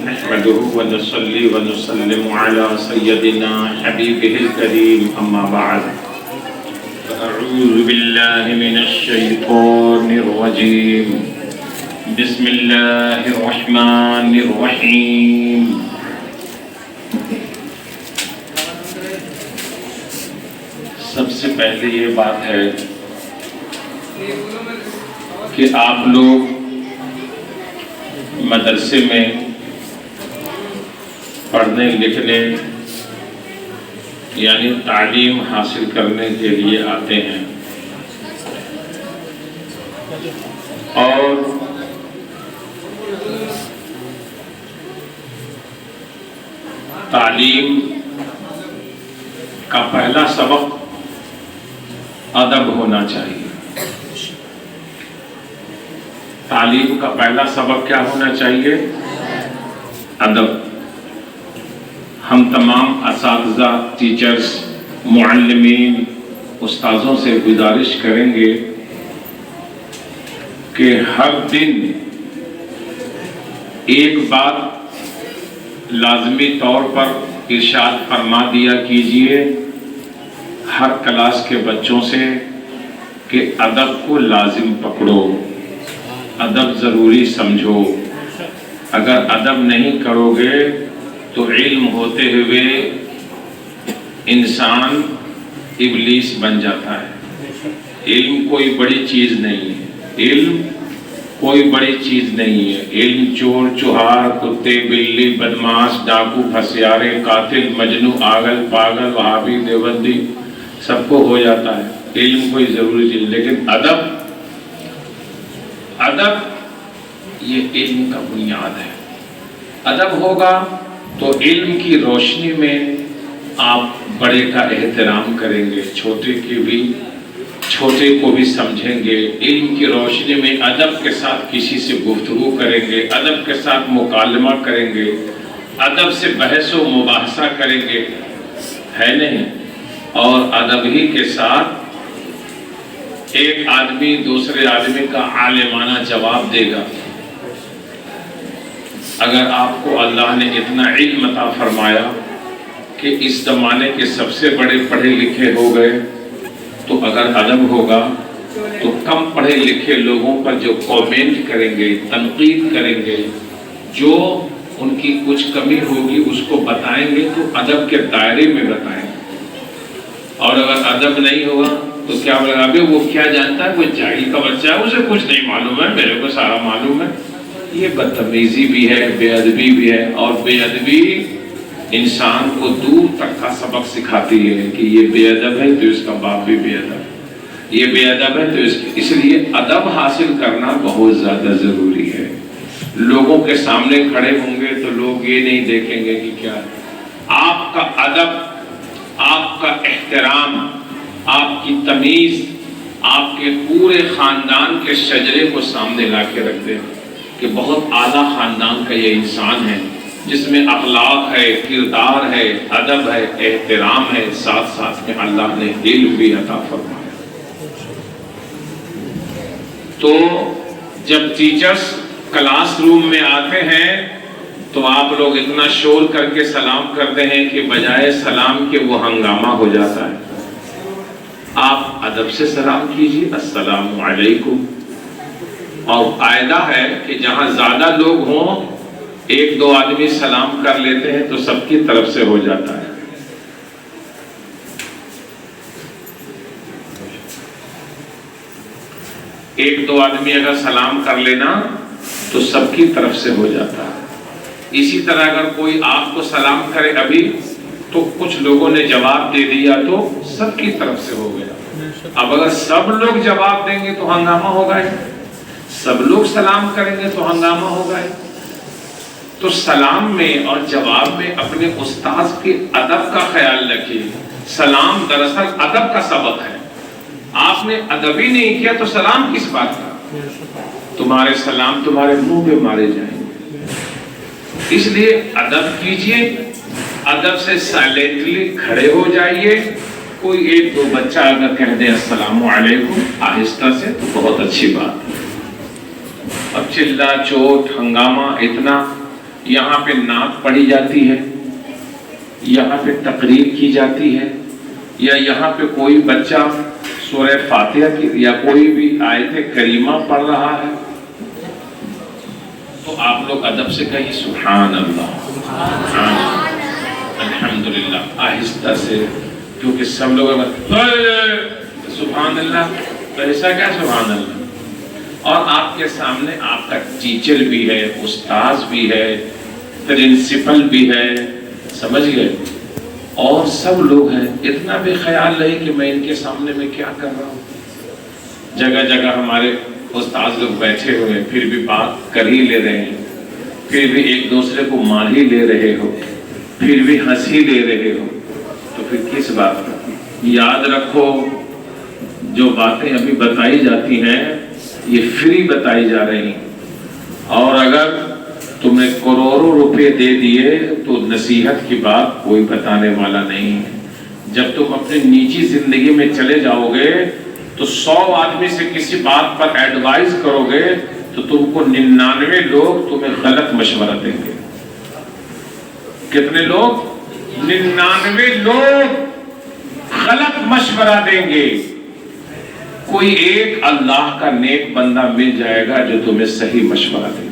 نحمده ونصلي ونسلم على سيدنا حبيبه الكريم أما بعد فأعوذ بالله من الشيطان الرجيم بسم الله الرحمن الرحيم سب سے پہلے یہ بات ہے کہ آپ لوگ مدرسے میں پڑھنے لکھنے یعنی تعلیم حاصل کرنے کے لیے آتے ہیں اور تعلیم کا پہلا سبق ادب ہونا چاہیے۔ تعلیم کا پہلا سبق کیا ہونا چاہیے؟ ادب۔ ہم تمام اساتذہ، ٹیچرز، معلمین، استاذوں سے گزارش کریں گے کہ ہر دن ایک بات لازمی طور پر ارشاد فرما دیا کیجئے ہر کلاس کے بچوں سے کہ ادب کو لازم پکڑو، ادب ضروری سمجھو۔ اگر ادب نہیں کرو گے تو علم ہوتے ہوئے انسان ابلیس بن جاتا ہے۔ علم کوئی بڑی چیز نہیں ہے، علم کوئی بڑی چیز نہیں ہے۔ علم چور، چوہار، کتے، بلی، بدماش، ڈاکو، پھسیارے، قاتل، مجنوں، آگل، پاگل، وہابی، دیوبندی سب کو ہو جاتا ہے۔ علم کوئی ضروری چیز، لیکن ادب یہ علم کا بنیاد ہے۔ ادب ہوگا تو علم کی روشنی میں آپ بڑے کا احترام کریں گے، چھوٹے کو بھی سمجھیں گے۔ علم کی روشنی میں ادب کے ساتھ کسی سے گفتگو کریں گے، ادب کے ساتھ مکالمہ کریں گے، ادب سے بحث و مباحثہ کریں گے، ہے نہیں؟ اور ادب ہی کے ساتھ ایک آدمی دوسرے آدمی کا عالمانہ جواب دے گا۔ اگر آپ کو اللہ نے اتنا علم عطا فرمایا کہ اس زمانے کے سب سے بڑے پڑھے لکھے ہو گئے، تو اگر ادب ہوگا تو کم پڑھے لکھے لوگوں پر جو کومنٹ کریں گے، تنقید کریں گے، جو ان کی کچھ کمی ہوگی اس کو بتائیں گے تو ادب کے دائرے میں بتائیں گے۔ اور اگر ادب نہیں ہوگا تو کیا بولے گا؟ ابھی وہ کیا جانتا ہے، وہ جاہل کا بچہ ہے، اسے کچھ نہیں معلوم ہے، میرے کو سارا معلوم ہے۔ یہ بدتمیزی بھی ہے، بے ادبی بھی ہے، اور بے ادبی انسان کو دور تک کا سبق سکھاتی ہے کہ یہ بے ادب ہے تو اس کا باپ بھی بے ادب ہے، یہ بے ادب ہے تو اس لیے ادب حاصل کرنا بہت زیادہ ضروری ہے۔ لوگوں کے سامنے کھڑے ہوں گے تو لوگ یہ نہیں دیکھیں گے کہ کیا آپ کا ادب، آپ کا احترام، آپ کی تمیز، آپ کے پورے خاندان کے شجرے کو سامنے لا کے رکھ دیں کہ بہت اعلیٰ خاندان کا یہ انسان ہے جس میں اخلاق ہے، کردار ہے، ادب ہے، احترام ہے، ساتھ ساتھ میں اللہ نے علم بھی عطا فرمایا۔ تو جب ٹیچرز کلاس روم میں آتے ہیں تو آپ لوگ اتنا شور کر کے سلام کرتے ہیں کہ بجائے سلام کے وہ ہنگامہ ہو جاتا ہے۔ آپ ادب سے سلام کیجیے، السلام علیکم۔ اور قاعدہ ہے کہ جہاں زیادہ لوگ ہوں، ایک دو آدمی سلام کر لیتے ہیں تو سب کی طرف سے ہو جاتا ہے۔ ایک دو آدمی اگر سلام کر لینا تو سب کی طرف سے ہو جاتا ہے۔ اسی طرح اگر کوئی آپ کو سلام کرے ابھی تو کچھ لوگوں نے جواب دے دیا تو سب کی طرف سے ہو گیا۔ اب اگر سب لوگ جواب دیں گے تو ہنگامہ ہوگا ہی، سب لوگ سلام کریں گے تو ہنگامہ ہوگا ہی۔ تو سلام میں اور جواب میں اپنے استاذ کے ادب کا خیال رکھیے۔ سلام دراصل ادب کا سبق ہے، آپ نے ادب ہی نہیں کیا تو سلام کس بات کا؟ تمہارے سلام تمہارے منہ پہ مارے جائیں گے۔ اس لیے ادب کیجئے، ادب سے سائلنٹلی کھڑے ہو جائیے۔ کوئی ایک دو بچہ اگر کہہ دے السلام علیکم آہستہ سے تو بہت اچھی بات ہے۔ चिल्ला चोट हंगामा इतना, यहाँ पे नात पढ़ी जाती है, यहाँ पे तकरीर की जाती है, या यहाँ पे कोई बच्चा सूरह फातिहा की या कोई भी आयत करीमा पढ़ रहा है, तो आप लोग अदब से कहिए सुभान अल्लाह, अल्हम्दुलिल्लाह, आहिस्ता से, क्योंकि सब लोग सुभान अल्लाह, तो ऐसा क्या सुभान अल्लाह। और आपके सामने आपका टीचर भी है, उस्ताद भी है, प्रिंसिपल भी है, समझ गए, और सब लोग हैं। इतना भी ख्याल नहीं कि मैं इनके सामने में क्या कर रहा हूँ। जगह जगह हमारे उस्ताद लोग बैठे हुए हैं, फिर भी बात कर ही ले रहे हैं, फिर भी एक दूसरे को मान ही ले रहे हो, फिर भी हंस ही ले रहे हो, तो फिर किस बात का। याद रखो, जो बातें अभी बताई जाती हैं ये फ्री बताई जा रही, और अगर तुमने करोड़ों रुपए दे दिए तो नसीहत की बात कोई बताने वाला नहीं है। जब तुम अपनी निजी जिंदगी में चले जाओगे तो 100 आदमी से किसी बात पर एडवाइस करोगे तो तुमको 99 लोग तुम्हें गलत मशवरा देंगे। कितने लोग? 99 लोग गलत मशवरा देंगे। कोई एक अल्लाह का नेक बंदा मिल जाएगा जो तुम्हें सही मशवरा देगा।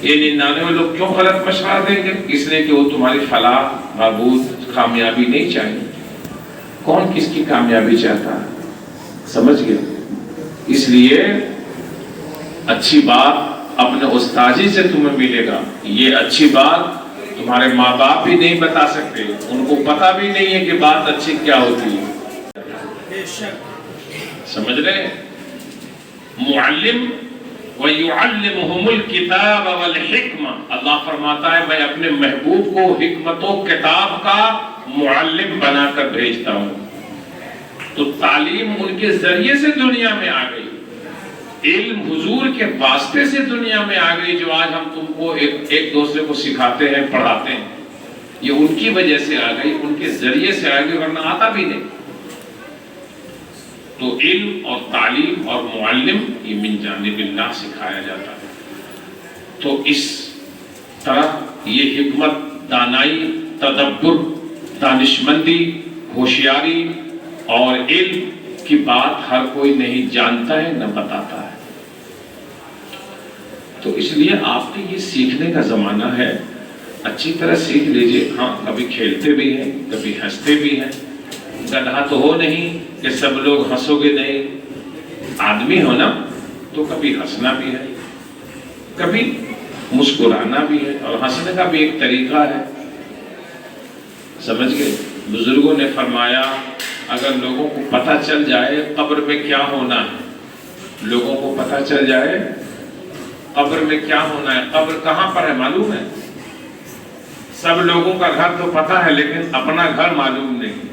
ये 99 लोग क्यों गलत मशवरा देंगे? इसलिए कि वो तुम्हारी फलाह बहबूद कामयाबी नहीं चाहिए। कौन किसकी कामयाबी चाहता है? समझ गए? इसलिए अच्छी बात अपने उस्तादी से तुम्हें मिलेगा। ये अच्छी बात तुम्हारे माँ बाप भी नहीं बता सकते, उनको पता भी नहीं है कि बात अच्छी क्या होती है। समझ रहे? मुअल्लिम व युअल्लिमुहुमुल किताब वल हिक्मा, अल्लाह फरमाता है मैं अपने महबूब को हिकमत व किताब का मुअल्लिम बनाकर भेजता हूँ। तो तालीम उनके जरिए से दुनिया में आ गई, इल्म हुजूर के वास्ते से दुनिया में आ गई। जो आज हम तुमको एक दूसरे को सिखाते हैं, पढ़ाते हैं, ये उनकी वजह से आ गई, उनके जरिए से आ गई, वरना आता भी नहीं। तो इल्म और तालीम और मुअल्लिम ये मिन जानिबिल्लाह सिखाया जाता है। तो इस तरह ये हिकमत, दानाई, तदब्बुर, दानिशमंदी, होशियारी और इल्म की बात हर कोई नहीं जानता है न बताता है। तो इसलिए आपके ये सीखने का जमाना है, अच्छी तरह सीख लीजिए। हाँ, कभी खेलते भी हैं, कभी हंसते भी हैं। गधा तो हो नहीं कि सब लोग हंसोगे नहीं। आदमी हो ना तो कभी हंसना भी है, कभी मुस्कुराना भी है, और हंसने का भी एक तरीका है। समझ गए? बुजुर्गों ने फरमाया अगर लोगों को पता चल जाए कब्र में क्या होना है, लोगों को पता चल जाए कब्र में क्या होना है, कब्र कहाँ पर है मालूम है? सब लोगों का घर तो पता है लेकिन अपना घर मालूम नहीं।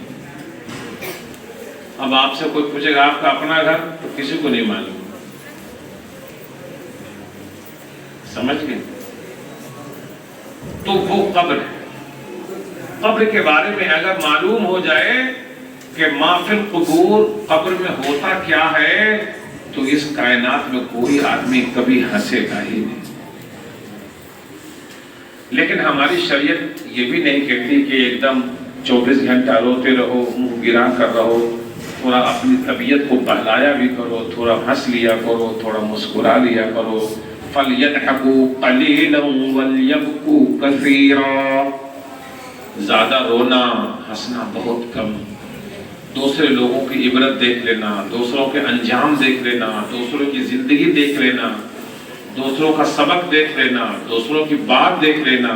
अब आपसे कोई पूछेगा आपका अपना घर, तो किसी को नहीं मालूम। समझ गए? तो वो कब्र है। कब्र के बारे में अगर मालूम हो जाए कि माफिल कुबूर, कब्र में होता क्या है, तो इस कायनात में कोई आदमी कभी हंसेगा ही नहीं। लेकिन हमारी शरीयत ये भी नहीं कहती कि एकदम 24 घंटा रोते रहो, मुंह गिरा कर रहो। थोड़ा अपनी तबीयत को बहलाया भी करो, थोड़ा हंस लिया करो, थोड़ा मुस्कुरा लिया करो। फलयदहकू कलीलन वलयबकू कसीरा, ज्यादा रोना हंसना बहुत कम। दूसरे लोगों की इबरत देख लेना, दूसरों के अंजाम देख लेना, दूसरों की जिंदगी देख लेना, दूसरों का सबक देख लेना, दूसरों की बात देख लेना,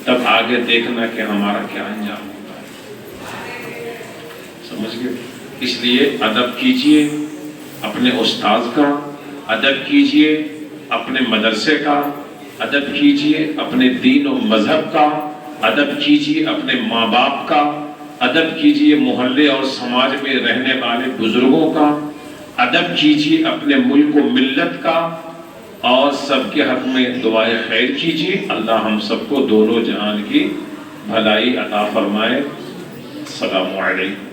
तब आगे देखना कि हमारा क्या अंजाम होता है। समझ गए? इसलिए अदब कीजिए अपने उस्ताद का, अदब कीजिए अपने मदरसे का, अदब कीजिए अपने दीन और मजहब का, अदब कीजिए अपने माँ बाप का, अदब कीजिए मोहल्ले और समाज में रहने वाले बुजुर्गों का, अदब कीजिए अपने मुल्क व मिल्लत का, और सबके हक में दुआए खैर कीजिए। अल्लाह हम सबको दोनों जहान की भलाई अता फरमाए। अस्सलामु अलैकुम।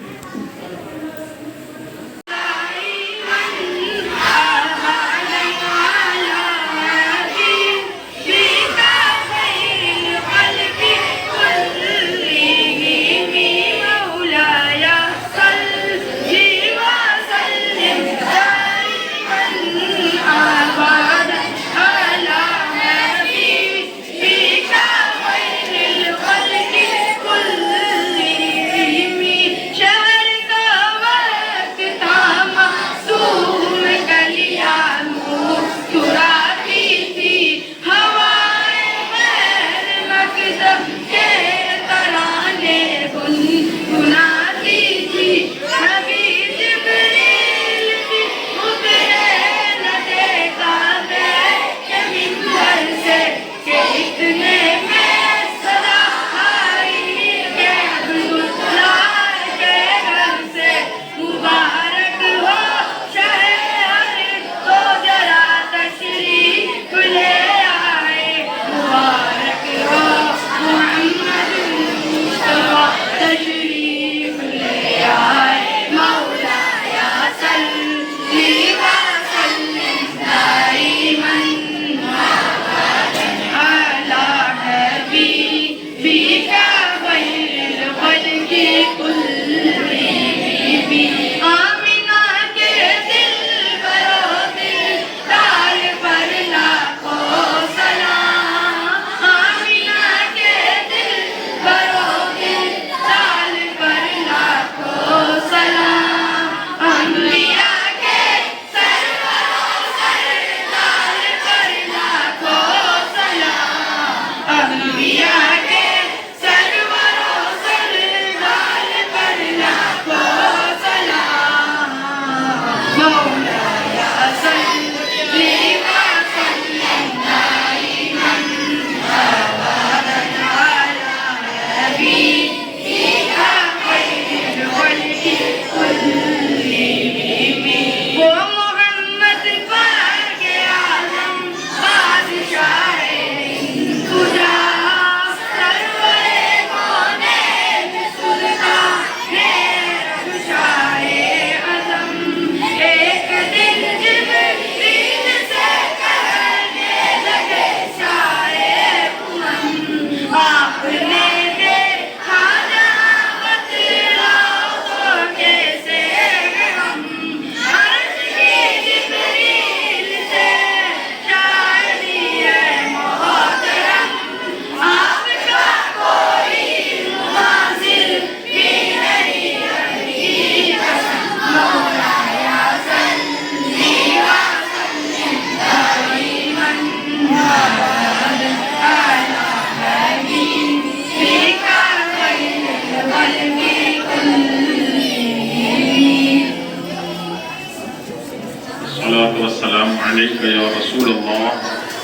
رسول اللہ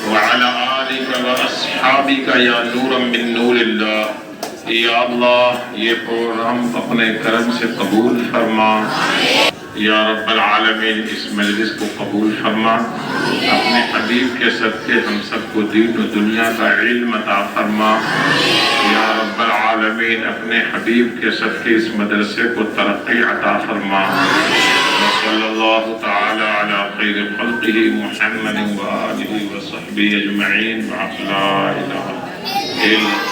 وعلى آلك وأصحابك یا نورا من نور اللہ۔ یا اللہ یہ پروگرام اپنے کرم سے قبول فرما، یا رب العالمین اس مجلس کو قبول فرما، اپنے حبیب کے صدقے ہم سب کو دین و دنیا کا علم عطا فرما، یا رب العالمین اپنے حبیب کے صدقے اس مدرسے کو ترقی عطا فرما۔ صلی اللہ تعالی علی خیر خلقہ محمد وآلہ وصحبہ اجمعین، لا الہ الا